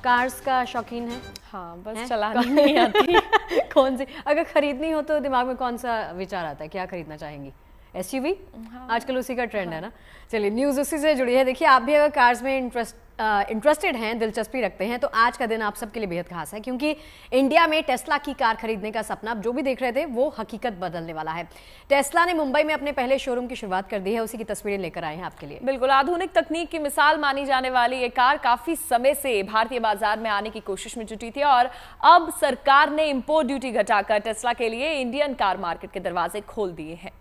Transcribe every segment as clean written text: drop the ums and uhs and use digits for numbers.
Cars का शौकीन है? हाँ, बस चलानी नहीं आती। कौन सी अगर खरीदनी हो तो दिमाग में कौन सा विचार आता है, क्या खरीदना चाहेंगी? एसयूवी? हाँ। आजकल उसी का ट्रेंड है ना। चलिए, न्यूज़ उसी से जुड़ी है। देखिए, आप भी अगर कार्स में इंटरेस्टेड हैं, दिलचस्पी रखते हैं, तो आज का दिन आप सबके लिए बेहद खास है, क्योंकि इंडिया में टेस्ला की कार खरीदने का सपना आप जो भी देख रहे थे वो हकीकत बदलने वाला है। टेस्ला ने मुंबई में अपने पहले शोरूम की शुरुआत कर दी है, उसी की तस्वीरें लेकर आए हैं आपके लिए। बिल्कुल, आधुनिक तकनीक की मिसाल मानी जाने वाली ये कार काफी समय से भारतीय बाजार में आने की कोशिश में जुटी थी और अब सरकार ने इंपोर्ट ड्यूटी घटाकर टेस्ला के लिए इंडियन कार मार्केट के दरवाजे खोल दिए हैं।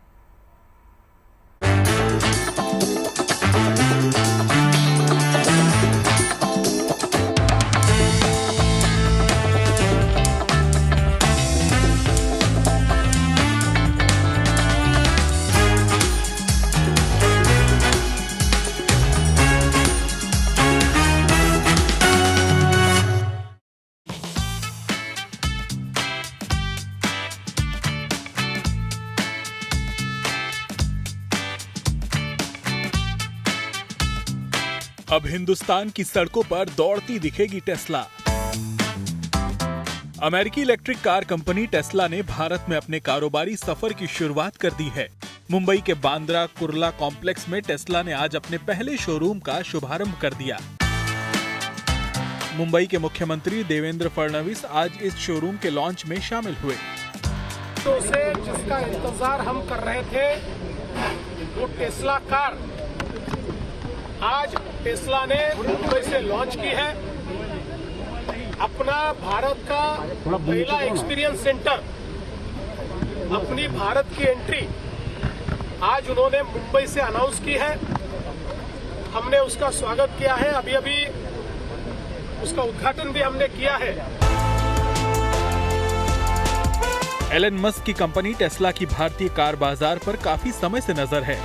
अब हिंदुस्तान की सड़कों पर दौड़ती दिखेगी टेस्ला। अमेरिकी इलेक्ट्रिक कार कंपनी टेस्ला ने भारत में अपने कारोबारी सफर की शुरुआत कर दी है। मुंबई के बांद्रा कुर्ला कॉम्प्लेक्स में टेस्ला ने आज अपने पहले शोरूम का शुभारंभ कर दिया। मुंबई के मुख्यमंत्री देवेंद्र फडणवीस आज इस शोरूम के लॉन्च में शामिल हुए। तो से जिसका इंतजार हम कर रहे थे वो टेस्ला कार आज टेस्ला ने मुंबई से लॉन्च की है। अपना भारत का पहला एक्सपीरियंस सेंटर, अपनी भारत की एंट्री आज उन्होंने मुंबई से अनाउंस की है। हमने उसका स्वागत किया है, अभी अभी उसका उद्घाटन भी हमने किया है। एलन मस्क की कंपनी टेस्ला की भारतीय कार बाजार पर काफी समय से नजर है।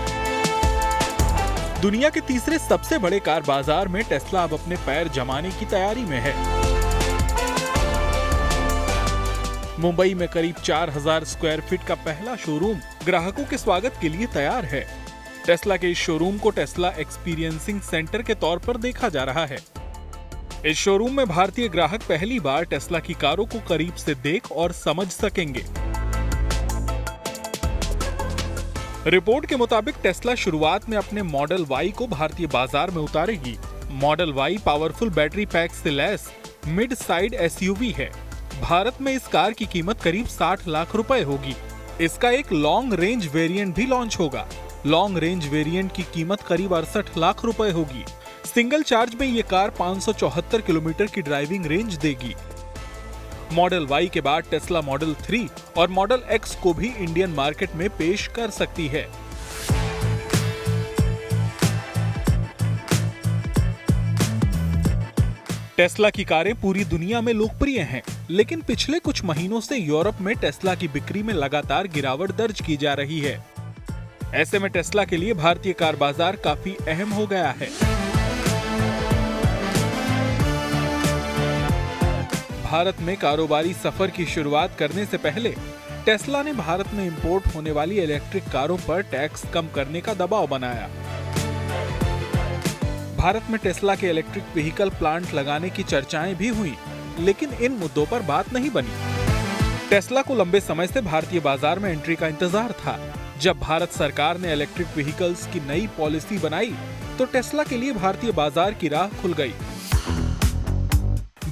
दुनिया के तीसरे सबसे बड़े कार बाजार में टेस्ला अब अपने पैर जमाने की तैयारी में है। मुंबई में करीब 4000 स्क्वायर फीट का पहला शोरूम ग्राहकों के स्वागत के लिए तैयार है। टेस्ला के इस शोरूम को टेस्ला एक्सपीरियंसिंग सेंटर के तौर पर देखा जा रहा है। इस शोरूम में भारतीय ग्राहक पहली बार टेस्ला की कारों को करीब से देख और समझ सकेंगे। रिपोर्ट के मुताबिक टेस्ला शुरुआत में अपने मॉडल वाई को भारतीय बाजार में उतारेगी। Model Y powerful battery pack से लैस मिड साइड एसयूवी है। भारत में इस कार की कीमत करीब 60 लाख रुपए होगी। इसका एक लॉन्ग रेंज वेरिएंट भी लॉन्च होगा। लॉन्ग रेंज वेरिएंट की कीमत करीब 68 लाख रुपए होगी। सिंगल चार्ज में ये कार 574 किलोमीटर की ड्राइविंग रेंज देगी। मॉडल वाई के बाद टेस्ला मॉडल 3 और मॉडल एक्स को भी इंडियन मार्केट में पेश कर सकती है। टेस्ला की कारें पूरी दुनिया में लोकप्रिय हैं, लेकिन पिछले कुछ महीनों से यूरोप में टेस्ला की बिक्री में लगातार गिरावट दर्ज की जा रही है। ऐसे में टेस्ला के लिए भारतीय कार बाजार काफी अहम हो गया है। भारत में कारोबारी सफर की शुरुआत करने से पहले टेस्ला ने भारत में इंपोर्ट होने वाली इलेक्ट्रिक कारों पर टैक्स कम करने का दबाव बनाया। भारत में टेस्ला के इलेक्ट्रिक व्हीकल प्लांट लगाने की चर्चाएं भी हुई, लेकिन इन मुद्दों पर बात नहीं बनी। टेस्ला को लंबे समय से भारतीय बाजार में एंट्री का इंतजार था। जब भारत सरकार ने इलेक्ट्रिक व्हीकल्स की नई पॉलिसी बनाई तो टेस्ला के लिए भारतीय बाजार की राह खुल गई।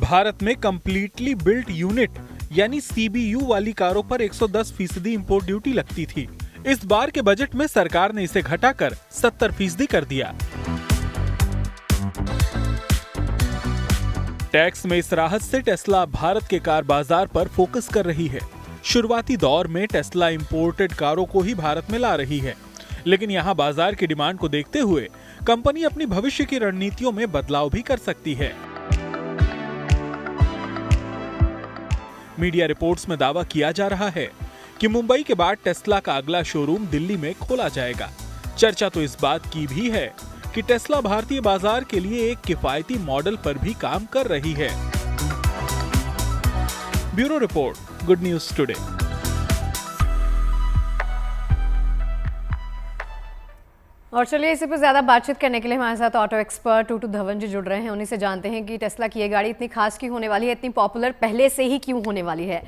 भारत में कंप्लीटली बिल्ट यूनिट यानी सीबीयू वाली कारों पर 110% इंपोर्ट ड्यूटी लगती थी। इस बार के बजट में सरकार ने इसे घटाकर 70% कर दिया। टैक्स में इस राहत से टेस्ला भारत के कार बाजार पर फोकस कर रही है। शुरुआती दौर में टेस्ला इंपोर्टेड कारों को ही भारत में ला रही है, लेकिन यहाँ बाजार की डिमांड को देखते हुए कंपनी अपनी भविष्य की रणनीतियों में बदलाव भी कर सकती है। मीडिया रिपोर्ट्स में दावा किया जा रहा है कि मुंबई के बाद टेस्ला का अगला शोरूम दिल्ली में खोला जाएगा। चर्चा तो इस बात की भी है कि टेस्ला भारतीय बाजार के लिए एक किफायती मॉडल पर भी काम कर रही है। Bureau report, good news today. और चलिए इसी पर ज़्यादा बातचीत करने के लिए हमारे साथ ऑटो एक्सपर्ट टूटू धवन जी जुड़ रहे हैं। उन्हीं से जानते हैं कि टेस्ला की ये गाड़ी इतनी खास क्यों होने वाली है, इतनी पॉपुलर पहले से ही क्यों होने वाली है।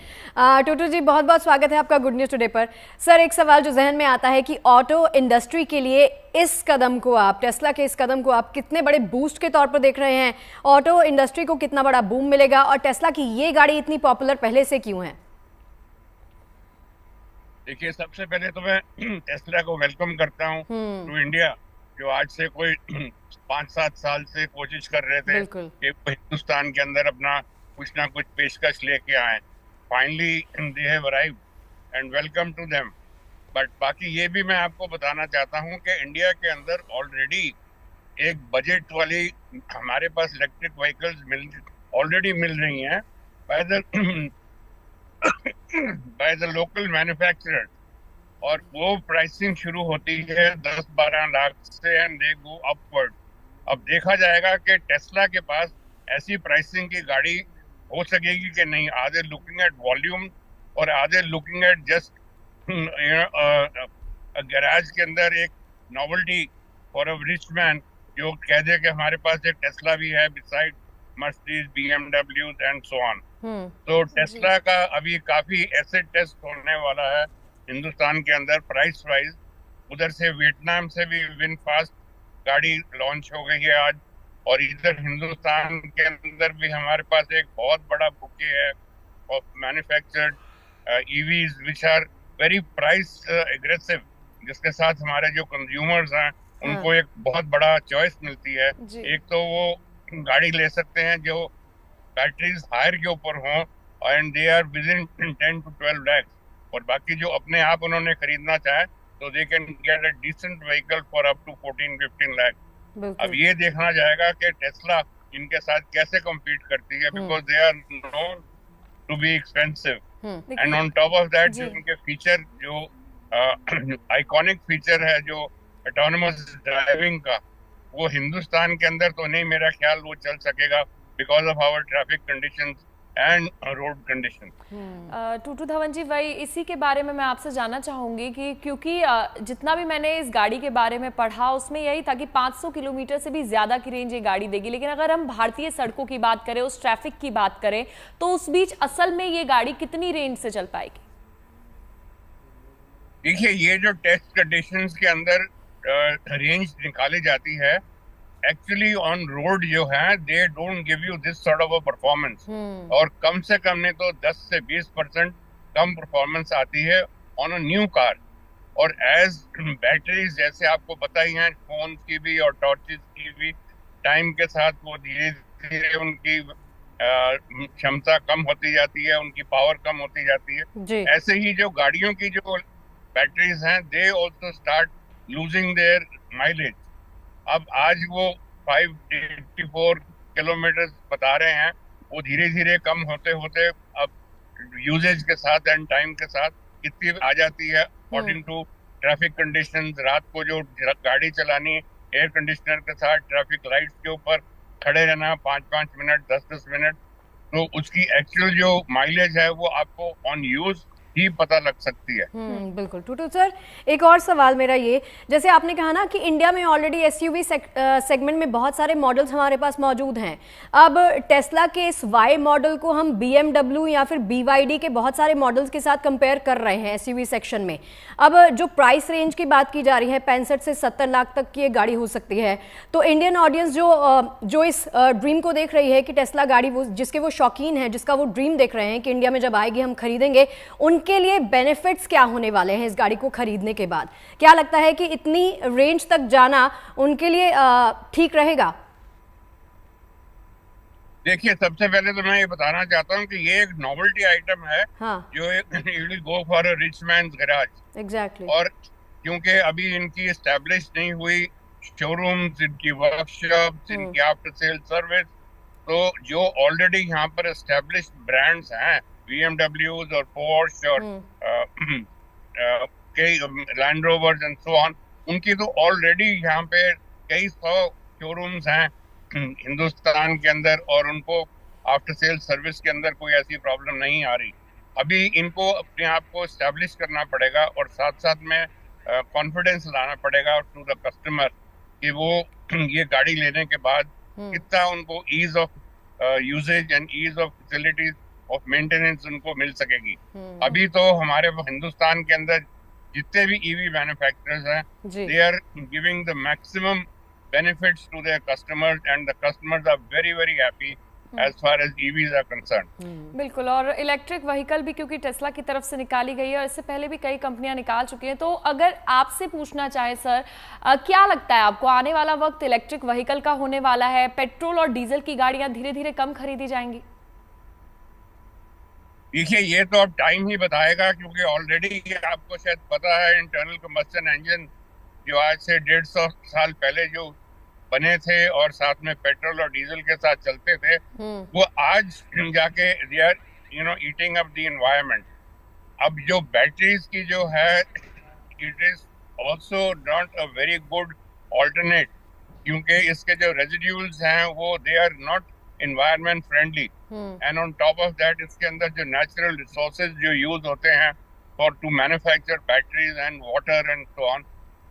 टूटू जी बहुत बहुत स्वागत है आपका गुड न्यूज़ टुडे पर। सर एक सवाल जो जहन में आता है कि ऑटो इंडस्ट्री के लिए इस कदम को आप, टेस्ला के इस कदम को आप कितने बड़े बूस्ट के तौर पर देख रहे हैं, ऑटो इंडस्ट्री को कितना बड़ा बूम मिलेगा और टेस्ला की ये गाड़ी इतनी पॉपुलर पहले से क्यों है? देखिए, सबसे पहले तो मैं टेस्ला को वेलकम करता हूँ टू इंडिया, जो आज से कोई 5-7 साल से कोशिश कर रहे थे कि वो हिंदुस्तान के अंदर अपना कुछ ना कुछ पेशकश लेके आए। Finally they have arrived and welcome to them. But बाकी ये भी मैं आपको बताना चाहता हूँ कि इंडिया के अंदर ऑलरेडी एक बजट वाली हमारे पास इलेक्ट्रिक व्हीकल्स ऑलरेडी मिल रही हैं बाय द लोकल मैन्युफैक्चरर, और वो प्राइसिंग शुरू होती है 10-12 लाख से एंड दे गो अपवर्ड। अब देखा जाएगा कि टेस्ला के पास ऐसी प्राइसिंग की गाड़ी हो सकेगी कि नहीं। Are they looking at volume और are they looking at just garage के अंदर एक novelty for a rich man जो कह दे कि हमारे पास एक टेस्ला भी है beside Mercedes, BMW and so on. तो टेस्ला का अभी काफी एसेट टेस्ट होने वाला है हिंदुस्तान के अंदर प्राइस वाइज। उधर से वियतनाम से भी विनफास्ट गाड़ी लॉन्च हो गई है आज, और इधर हिंदुस्तान के अंदर भी हमारे पास एक बहुत बड़ा बुके है of manufactured EVs which are very price aggressive, जिसके साथ हमारे जो कंज्यूमर्स हैं उनको एक बहुत बड़ा चॉइस मिलती है। एक तो वो गाड़ी ले सकते हैं जो बैटरीज हायर के ऊपर हों and they are within 10 to 12 lakh, और बाकी जो अपने आप उन्होंने खरीदना चाहे तो they can get a decent vehicle for up to 14-15 lakh. अब ये देखना जाएगा कि टेस्ला इनके साथ कैसे compete करती है, because they are known to be expensive and on top of that जो उनके फीचर जो आइकॉनिक फीचर है जो ऑटोनोमस ड्राइविंग का, वो हिंदुस्तान के अंदर तो नहीं मेरा ख्याल वो चल सकेगा because of our traffic conditions and road condition. Tutu Dhawan ji, वही इसी के बारे में मैं आपसे जानना चाहूंगी कि क्योंकि जितना भी मैंने इस गाड़ी के बारे में पढ़ा उसमें यही था कि 500 किलोमीटर से भी ज्यादा की रेंज ये गाड़ी देगी, लेकिन अगर हम भारतीय सड़कों की बात करें, उस ट्रैफिक की बात करें, तो उस बीच असल में ये गाड़ी कितनी रेंज से चल पाएगी? देखिए, ये जो टेस्ट कंडीशंस के अंदर रेंज निकाली जाती है, एक्चुअली ऑन रोड जो है they don't give you this sort of a performance, और कम से कम नहीं तो 10 से 20% कम परफॉर्मेंस आती है ऑन अ न्यू कार। और एज बैटरीज जैसे आपको पता ही है फोन की भी और टॉर्चेस की भी टाइम के साथ वो धीरे धीरे उनकी क्षमता कम होती जाती है, उनकी पावर कम होती जाती है। ऐसे ही जो गाड़ियों की जो बैटरीज हैं they also start losing their mileage. अब आज वो 584 किलोमीटर बता रहे हैं, वो धीरे धीरे कम होते होते अब यूजेज के साथ एंड टाइम के साथ कितनी आ जाती है अकॉर्डिंग टू ट्रैफिक कंडीशंस। रात को जो गाड़ी चलानी एयर कंडीशनर के साथ ट्रैफिक लाइट्स के ऊपर खड़े रहना 5-5 मिनट 10-10 मिनट, तो उसकी एक्चुअल जो माइलेज है वो आपको ऑन यूज ही पता लग सकती है। बिल्कुल। टूटू सर, एक और सवाल मेरा ये, जैसे आपने कहा ना कि इंडिया में ऑलरेडी एसयूवी सेगमेंट में बहुत सारे मॉडल्स हमारे पास मौजूद हैं। अब टेस्ला के इस वाई मॉडल को हम BMW या फिर BYD के बहुत सारे मॉडल्स के साथ कंपेयर कर रहे हैं एसयूवी सेक्शन में। अब जो प्राइस रेंज की बात की जा रही है 65 से 70 लाख तक की ये गाड़ी हो सकती है, तो इंडियन ऑडियंस जो इस ड्रीम को देख रही है कि टेस्ला गाड़ी वो जिसके वो शौकीन है, जिसका वो ड्रीम देख रहे हैं कि इंडिया में जब आएगी हम खरीदेंगे, उनके लिए बेनिफिट्स क्या होने वाले हैं इस गाड़ी को खरीदने के बाद? क्या लगता है कि इतनी रेंज तक जाना उनके लिए ठीक रहेगा? देखिए, सबसे पहले तो मैं ये बताना चाहता हूँ कि ये एक नॉवेल्टी आइटम है। जो it will go for a rich mains garage. Exactly. और क्योंकि अभी इनकी एस्टैब्लिश नहीं हुई शोरूम्स, इनकी वर्कशॉप्स, इनकी आफ्टर सेल सर्विस, तो जो ऑलरेडी यहाँ पर एस्टैब्लिश्ड ब्रांड्स हैं BMWs और Porsche और कई Land Rovers and so on, उनकी तो ऑलरेडी यहाँ पे कई 100 शोरूम्स हैं हिंदुस्तान के अंदर, और उनको आफ्टर सेल सर्विस के अंदर कोई ऐसी प्रॉब्लम नहीं आ रही। अभी इनको अपने आप को एस्टैब्लिश करना पड़ेगा, और साथ साथ में कॉन्फिडेंस लाना पड़ेगा टू द कस्टमर कि वो ये गाड़ी लेने के बाद कितना उनको ease of uses and ease of facilities of maintenance उनको मिल सकेगी। अभी तो हमारे हिंदुस्तान के अंदर जितने भी ईवी मैन्युफैक्चरर्स हैं, they are giving the maximum benefits to their customers and the customers are very very happy as far as EVs are concerned। बिल्कुल, और इलेक्ट्रिक व्हीकल भी क्योंकि टेस्ला की तरफ से निकाली गई है और इससे पहले भी कई कंपनियां निकाल चुकी हैं, तो अगर आपसे पूछना चाहे सर, क्या लगता है आपको आने वाला वक्त इलेक्ट्रिक व्हीकल का होने वाला है? पेट्रोल और डीजल की गाड़ियां धीरे धीरे कम खरीदी जाएंगी? देखिए, ये तो अब टाइम ही बताएगा, क्योंकि ऑलरेडी आपको शायद पता है इंटरनल कंबस्शन इंजन जो आज से 150 साल पहले जो बने थे और साथ में पेट्रोल और डीजल के साथ चलते थे, वो आज जाके they are eating up the environment. अब जो बैटरीज की जो है, it is also not a very good alternate, क्योंकि इसके जो रेजिड्यूल्स हैं वो they are not environment friendly, and on top of that इसके अंदर जो नेचुरल रिसोर्सेज जो यूज होते हैं for to manufacture batteries and water and so on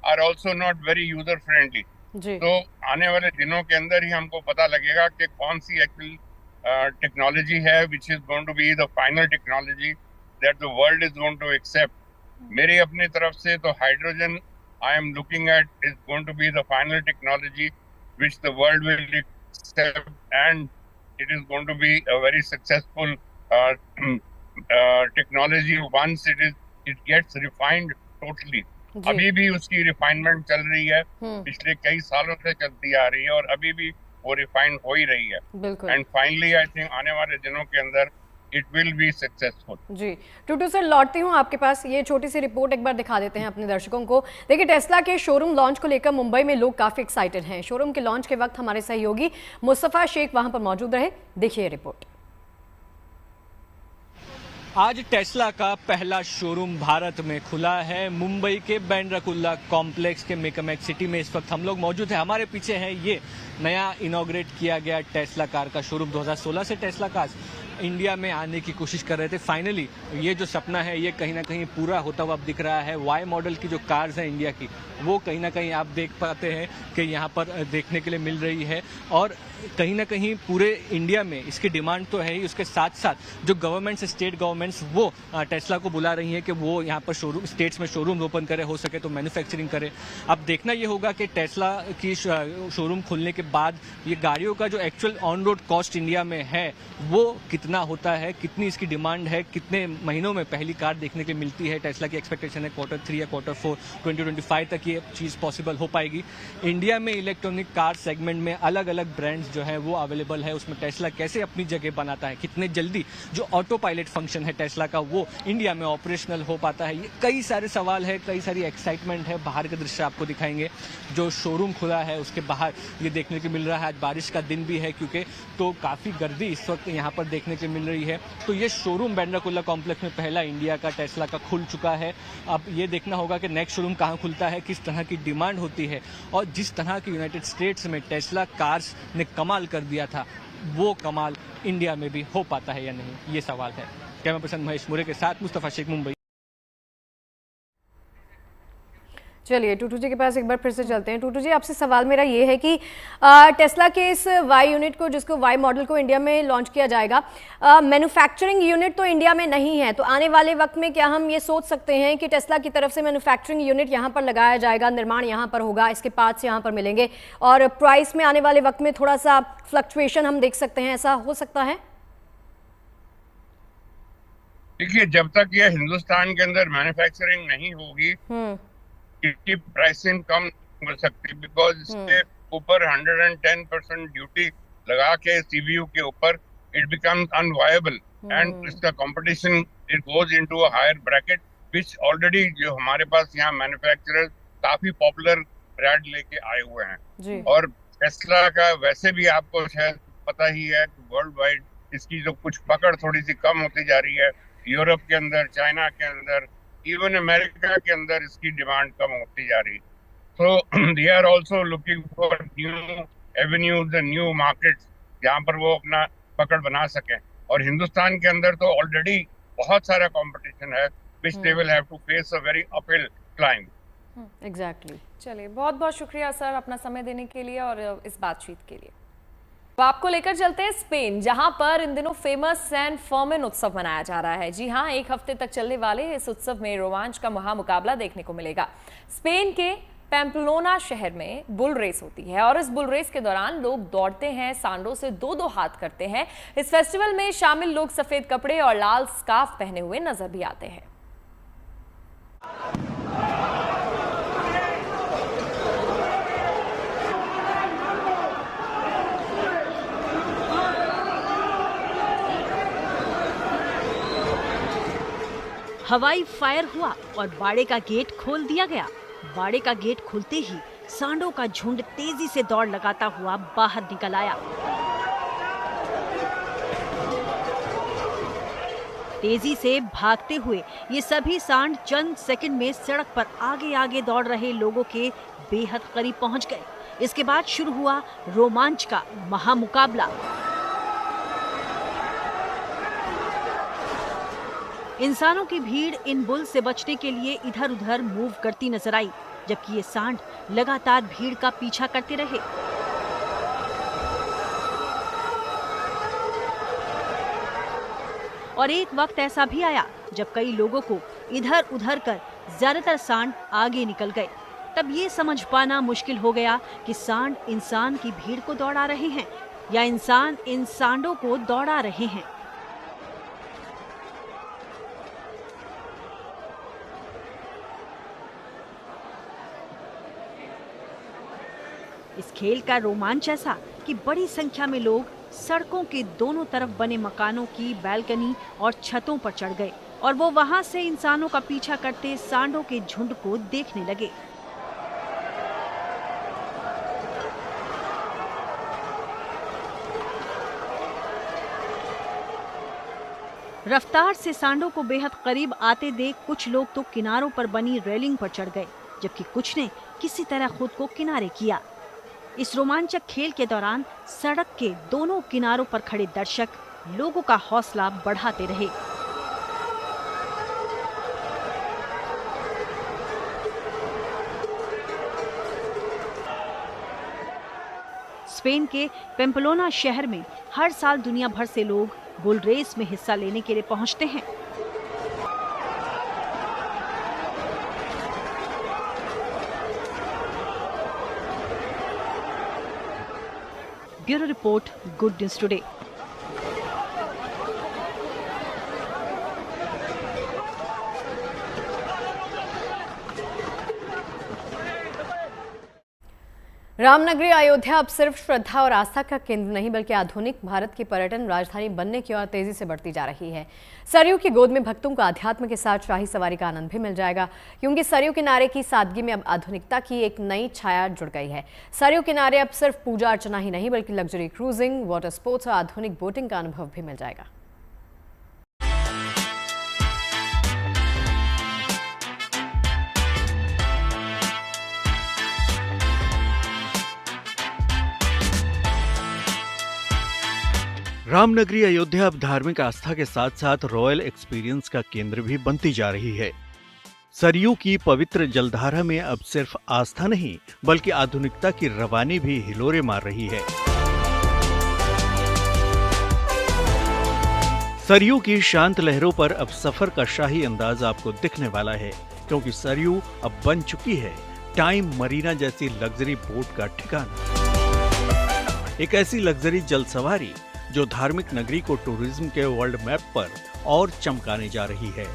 are also not very user friendly. तो आने वाले दिनों के अंदर ही हमको पता लगेगा कि कौन सी एक्चुअल टेक्नोलॉजी है which is going to be the final technology that the world is going to accept. मेरी अपनी तरफ से तो hydrogen I am looking at is going to be the final technology which the world will accept, and it is going to be a very successful technology once it gets refined totally. अभी भी उसकी refinement चल रही है, पिछले कई सालों से चलती आ रही है और अभी भी वो रिफाइन हो ही रही है, एंड फाइनली आई थिंक आने वाले दिनों के अंदर इट विल बी सक्सेसफुल। जी, टूटू सर लौटती हूँ आपके पास। ये छोटी सी रिपोर्ट एक बार दिखा देते हैं अपने दर्शकों को। देखिए, टेस्ला के शोरूम लॉन्च को लेकर मुंबई में लोग काफी एक्साइटेड हैं। शोरूम के लॉन्च के वक्त हमारे सहयोगी मुस्तफा शेख वहां पर मौजूद रहे। देखिए रिपोर्ट। आज टेस्ला का पहला शोरूम भारत में खुला है। मुंबई के बैंड्रा कॉम्प्लेक्स के मेकमेक सिटी में इस वक्त हम लोग मौजूद हैं। हमारे पीछे है ये नया इनॉग्रेट किया गया टेस्ला कार का शोरूम। 2016 से टेस्ला कार्स इंडिया में आने की कोशिश कर रहे थे। फाइनली ये जो सपना है ये कहीं ना कहीं पूरा होता हुआ अब दिख रहा है। वाई मॉडल की जो कार्स हैं इंडिया की, वो कहीं ना कहीं आप देख पाते हैं कि यहाँ पर देखने के लिए मिल रही है, और कहीं ना कहीं पूरे इंडिया में इसकी डिमांड तो है ही। उसके साथ साथ जो गवर्नमेंट्स, स्टेट गवर्नमेंट्स, वो टेस्ला को बुला रही हैं कि वो यहाँ पर शोरूम, स्टेट्स में शोरूम ओपन करे, हो सके तो मैन्युफैक्चरिंग करे। अब देखना ये होगा कि टेस्ला की शोरूम खुलने के बाद ये गाड़ियों का जो actual on road cost India में है वो कितना होता है, कितनी इसकी डिमांड है, कितने महीनों में पहली कार देखने के लिए मिलती है। टेस्ला की एक्सपेक्टेशन है Q3 या Q4 2025 तक ये चीज़ पॉसिबल हो पाएगी। इंडिया में इलेक्ट्रॉनिक कार सेगमेंट में अलग अलग ब्रांड्स जो है वो अवेलेबल है, उसमें टेस्ला कैसे अपनी जगह बनाता है, कितने जल्दी जो ऑटो पायलट फंक्शन है टेस्ला का वो इंडिया में ऑपरेशनल हो पाता है, ये कई सारे सवाल है, कई सारी एक्साइटमेंट है। बाहर के दृश्य आपको दिखाएंगे। जो शोरूम खुला है उसके बाहर ये देखने को मिल रहा है। आज बारिश का दिन भी है क्योंकि, तो काफ़ी गर्दी इस वक्त यहाँ पर देखने को मिल रही है। तो ये शोरूम बैंड्रा कॉम्प्लेक्स में पहला इंडिया का टेस्ला का खुल चुका है। अब ये देखना होगा कि नेक्स्ट शोरूम कहाँ खुलता है, किस तरह की डिमांड होती है, और जिस तरह की यूनाइटेड स्टेट्स में टेस्ला कार्स ने कमाल कर दिया था वो कमाल इंडिया में भी हो पाता है या नहीं, ये सवाल है। कैमरा पर्सन महेश मुरे के साथ मुस्तफा शेख, मुंबई। चलिए टूटू जी के पास एक बार फिर से चलते हैं। टूटू जी, आपसे सवाल मेरा ये है कि टेस्ला के इस वाई यूनिट को, जिसको वाई मॉडल को इंडिया में लॉन्च किया जाएगा, मैन्युफैक्चरिंग यूनिट तो इंडिया में नहीं है, तो आने वाले वक्त में क्या हम ये सोच सकते हैं कि टेस्ला की तरफ से मैन्युफैक्चरिंग यूनिट यहाँ पर लगाया जाएगा, निर्माण यहाँ पर होगा, इसके पार्ट्स यहाँ पर मिलेंगे, और प्राइस में आने वाले वक्त में थोड़ा सा फ्लक्चुएशन हम देख सकते हैं, ऐसा हो सकता है? देखिए, जब तक ये हिंदुस्तान के अंदर मैन्युफैक्चरिंग नहीं होगी इसकी प्राइसिंग कम हो सकती, बिकॉज इसके ऊपर 110% ड्यूटी लगा के सीबीयू के ऊपर इट बिकम्स अनवायबल, एंड इसका competition it goes into a higher bracket, which already जो हमारे पास यहाँ मैन्युफैक्चरर्स काफी पॉपुलर ब्रांड लेके आए हुए हैं। और टेस्ला का वैसे भी आपको शायद पता ही है कि वर्ल्ड वाइड इसकी जो कुछ पकड़ थोड़ी सी कम होती जा रही है। यूरोप के अंदर, चाइना के अंदर, इवन अमेरिका के अंदर इसकी डिमांड कम होती जा रही। So they are also looking for new avenues and new markets जहाँ पर वो अपना पकड़ बना सकें। और हिंदुस्तान के अंदर तो ऑलरेडी बहुत सारा कंपटीशन है, which they will have to face a very uphill climb। Exactly. चलिए, बहुत बहुत शुक्रिया सर अपना समय देने के लिए और इस बातचीत के लिए। तो आपको लेकर चलते हैं स्पेन, जहां पर इन दिनों फेमस सैन फर्मिन उत्सव मनाया जा रहा है। जी हां, एक हफ्ते तक चलने वाले इस उत्सव में रोमांच का महामुकाबला देखने को मिलेगा। स्पेन के पैम्पलोना शहर में बुल रेस होती है और इस बुल रेस के दौरान लोग दौड़ते हैं, सांडों से दो दो हाथ करते हैं। इस फेस्टिवल में शामिल लोग सफेद कपड़े और लाल स्कार्फ पहने हुए नजर भी आते हैं। हवाई फायर हुआ और बाड़े का गेट खोल दिया गया। बाड़े का गेट खुलते ही सांडों का झुंड तेजी से दौड़ लगाता हुआ बाहर निकल आया। तेजी से भागते हुए ये सभी सांड चंद सेकंड में सड़क पर आगे आगे दौड़ रहे लोगों के बेहद करीब पहुंच गए। इसके बाद शुरू हुआ रोमांच का महामुकाबला। इंसानों की भीड़ इन बुल से बचने के लिए इधर उधर मूव करती नजर आई, जबकि ये सांड लगातार भीड़ का पीछा करते रहे। और एक वक्त ऐसा भी आया जब कई लोगों को इधर उधर कर ज्यादातर सांड आगे निकल गए। तब ये समझ पाना मुश्किल हो गया कि सांड इंसान की भीड़ को दौड़ा रहे हैं या इंसान इन सांडों को दौड़ा रहे हैं। इस खेल का रोमांच ऐसा कि बड़ी संख्या में लोग सड़कों के दोनों तरफ बने मकानों की बालकनी और छतों पर चढ़ गए और वो वहां से इंसानों का पीछा करते सांडों के झुंड को देखने लगे। रफ्तार से सांडों को बेहद करीब आते देख कुछ लोग तो किनारों पर बनी रेलिंग पर चढ़ गए, जबकि कुछ ने किसी तरह खुद को किनारे किया। इस रोमांचक खेल के दौरान सड़क के दोनों किनारों पर खड़े दर्शक लोगों का हौसला बढ़ाते रहे। स्पेन के पैम्पलोना शहर में हर साल दुनिया भर से लोग बुल रेस में हिस्सा लेने के लिए पहुंचते हैं। Bureau report, good news today. Ramnagari Ayodhya अब सिर्फ श्रद्धा और आस्था का केंद्र नहीं बल्कि आधुनिक भारत की पर्यटन राजधानी बनने की ओर तेजी से बढ़ती जा रही है। सरयू की गोद में भक्तों को अध्यात्म के साथ शाही सवारी का आनंद भी मिल जाएगा, क्योंकि सरयू किनारे की सादगी में अब आधुनिकता की एक नई छाया जुड़ गई है। सरयू किनारे अब सिर्फ पूजा अर्चना ही नहीं बल्कि लग्जरी क्रूजिंग, वाटर स्पोर्ट्स और आधुनिक बोटिंग का अनुभव भी मिल जाएगा। रामनगरी अयोध्या अब धार्मिक आस्था के साथ साथ रॉयल एक्सपीरियंस का केंद्र भी बनती जा रही है। सरयू की पवित्र जलधारा में अब सिर्फ आस्था नहीं बल्कि आधुनिकता की रवानी भी हिलोरे मार रही है। सरयू की शांत लहरों पर अब सफर का शाही अंदाज आपको दिखने वाला है, क्योंकि सरयू अब बन चुकी है टाइम मरीना जैसी लग्जरी बोट का ठिकाना। एक ऐसी लग्जरी जल सवारी जो धार्मिक नगरी को टूरिज्म के वर्ल्ड मैप पर और चमकाने जा रही है।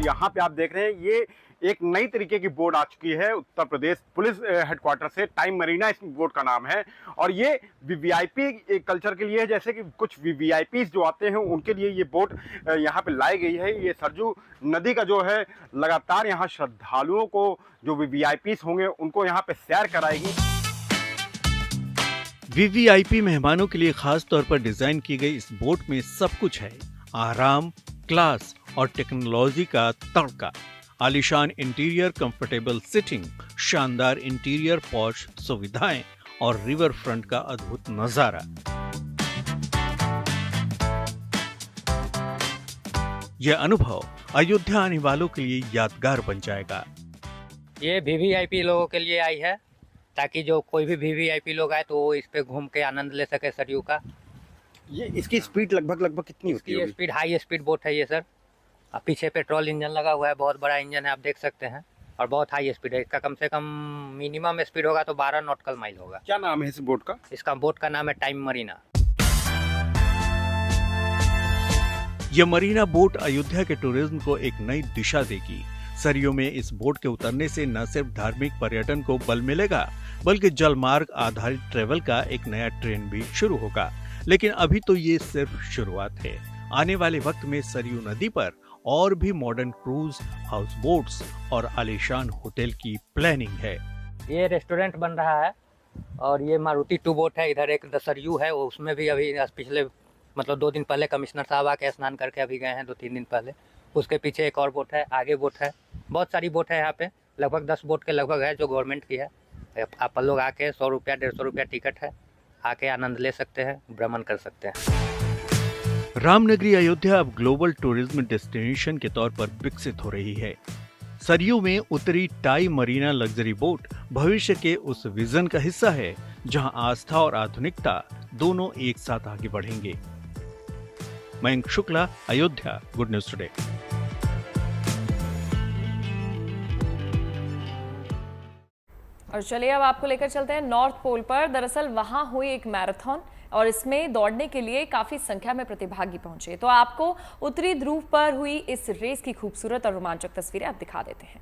यहाँ पे आप देख रहे हैं ये एक नई तरीके की बोट आ चुकी है उत्तर प्रदेश पुलिस हेडक्वार्टर से। टाइम मरीना इस बोट का नाम है और ये वीवीआईपी कल्चर के लिए है। जैसे कि कुछ वीवीआईपी जो आते हैं उनके लिए ये बोट यहाँ पे लाई गई है। ये सरयू नदी का जो है लगातार यहाँ श्रद्धालुओं को जो वीवीआईपी होंगे उनको यहाँ पे सैर कराएगी। वीवीआईपी मेहमानों के लिए खास तौर पर डिजाइन की गई इस बोट में सब कुछ है, आराम, क्लास और टेक्नोलॉजी का तड़का। आलीशान इंटीरियर, कंफर्टेबल सिटिंग, शानदार इंटीरियर, पॉश सुविधाएं और रिवर फ्रंट का अद्भुत नजारा। यह अनुभव अयोध्या आने वालों के लिए यादगार बन जाएगा। ये वीवीआईपी लोगों के लिए आई है, ताकि जो कोई भी वीवीआईपी लोग आए तो वो इस पे घूम के आनंद ले सके सरयू का। ये इसकी स्पीड लगभग कितनी होती है? ये स्पीड हाई स्पीड बोट है ये सर। पीछे पेट्रोल इंजन लगा हुआ है, बहुत बड़ा इंजन है, आप देख सकते हैं, और बहुत हाई स्पीड है। इसका कम से कम मिनिमम स्पीड होगा तो 12 नॉटिकल माइल होगा। क्या नाम है इस बोट का? इसका बोट का नाम है टाइम मरीना। यह मरीना बोट अयोध्या के टूरिज्म को एक नई दिशा देगी। सरयू में इस बोट के उतरने से न सिर्फ धार्मिक पर्यटन को बल मिलेगा, बल्कि जलमार्ग आधारित ट्रेवल का एक नया ट्रेंड भी शुरू होगा। लेकिन अभी तो ये सिर्फ शुरुआत है। आने वाले वक्त में सरयू नदी पर और भी मॉडर्न क्रूज, हाउस बोट्स और आलीशान होटल की प्लानिंग है। ये रेस्टोरेंट बन रहा है और ये मारुति 2 बोट है। इधर एक सरयू है, वो उसमें भी अभी पिछले 2 दिन पहले कमिश्नर साहब आके स्नान करके अभी गए हैं, 2-3 दिन पहले। उसके पीछे एक और बोट है, आगे बोट है, बहुत सारी बोट है यहाँ पे, लगभग 10 बोट के लगभग है जो गवर्नमेंट की है। आप लोग आके 100 रुपया 150 रुपया टिकट है, आके आनंद ले सकते हैं, भ्रमण कर सकते हैं। रामनगरी अयोध्या अब ग्लोबल टूरिज्म डेस्टिनेशन के तौर पर विकसित हो रही है। सरयू में उतरी टाइम मरीना लग्जरी बोट भविष्य के उस विजन का हिस्सा है जहां आस्था और आधुनिकता दोनों एक साथ आगे बढ़ेंगे। Mayank Shukla, Ayodhya, good news today. और चलिए अब आपको लेकर चलते हैं नॉर्थ पोल पर। दरअसल वहां हुई एक मैराथन और इसमें दौड़ने के लिए काफी संख्या में प्रतिभागी पहुंचे। तो आपको उत्तरी ध्रुव पर हुई इस रेस की खूबसूरत और रोमांचक तस्वीरें आप दिखा देते हैं।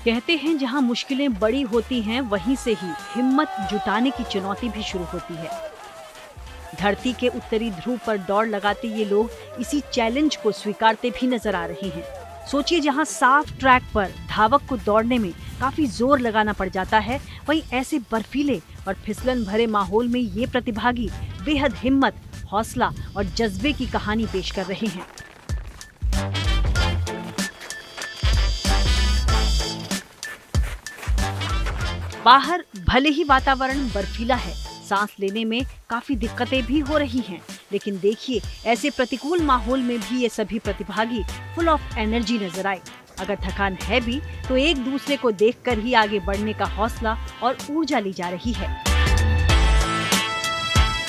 कहते हैं जहां मुश्किलें बड़ी होती हैं वहीं से ही हिम्मत जुटाने की चुनौती भी शुरू होती है। धरती के उत्तरी ध्रुव पर दौड़ लगाते ये लोग इसी चैलेंज को स्वीकारते भी नजर आ रहे हैं। सोचिए, जहां साफ ट्रैक पर धावक को दौड़ने में काफी जोर लगाना पड़ जाता है, वहीं ऐसे बर्फीले और फिसलन भरे माहौल में ये प्रतिभागी बेहद हिम्मत, हौसला और जज्बे की कहानी पेश कर रहे हैं। बाहर भले ही वातावरण बर्फीला है, सांस लेने में काफी दिक्कतें भी हो रही हैं, लेकिन देखिए ऐसे प्रतिकूल माहौल में भी ये सभी प्रतिभागी फुल ऑफ एनर्जी नजर आए। अगर थकान है भी तो एक दूसरे को देखकर ही आगे बढ़ने का हौसला और ऊर्जा ली जा रही है।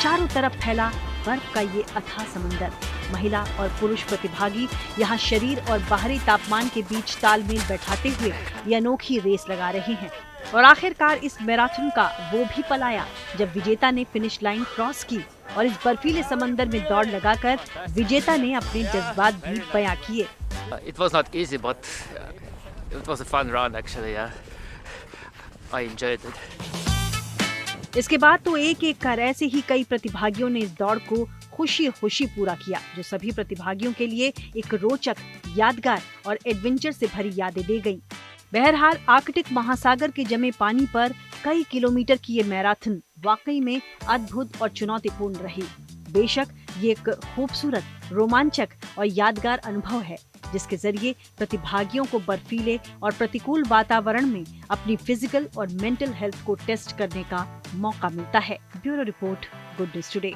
चारों तरफ फैला बर्फ का ये अथाह समंदर। महिला और पुरुष प्रतिभागी यहाँ शरीर और बाहरी तापमान के बीच तालमेल बैठाते हुए ये अनोखी रेस लगा रहे हैं। और आखिरकार इस मैराथन का वो भी पल आया जब विजेता ने फिनिश लाइन क्रॉस की और इस बर्फीले समंदर में दौड़ लगाकर विजेता ने अपने जज्बात भी बयां किए। It was not easy, but it was a fun run actually. I enjoyed it. इसके बाद तो एक एक कर ऐसे ही कई प्रतिभागियों ने इस दौड़ को खुशी खुशी पूरा किया, जो सभी प्रतिभागियों के लिए एक रोचक, यादगार और एडवेंचर से भरी यादें दे गयी। बहरहाल आर्कटिक महासागर के जमे पानी पर कई किलोमीटर की ये मैराथन वाकई में अद्भुत और चुनौतीपूर्ण रही। बेशक ये एक खूबसूरत, रोमांचक और यादगार अनुभव है, जिसके जरिए प्रतिभागियों को बर्फीले और प्रतिकूल वातावरण में अपनी फिजिकल और मेंटल हेल्थ को टेस्ट करने का मौका मिलता है। Bureau report, good news today.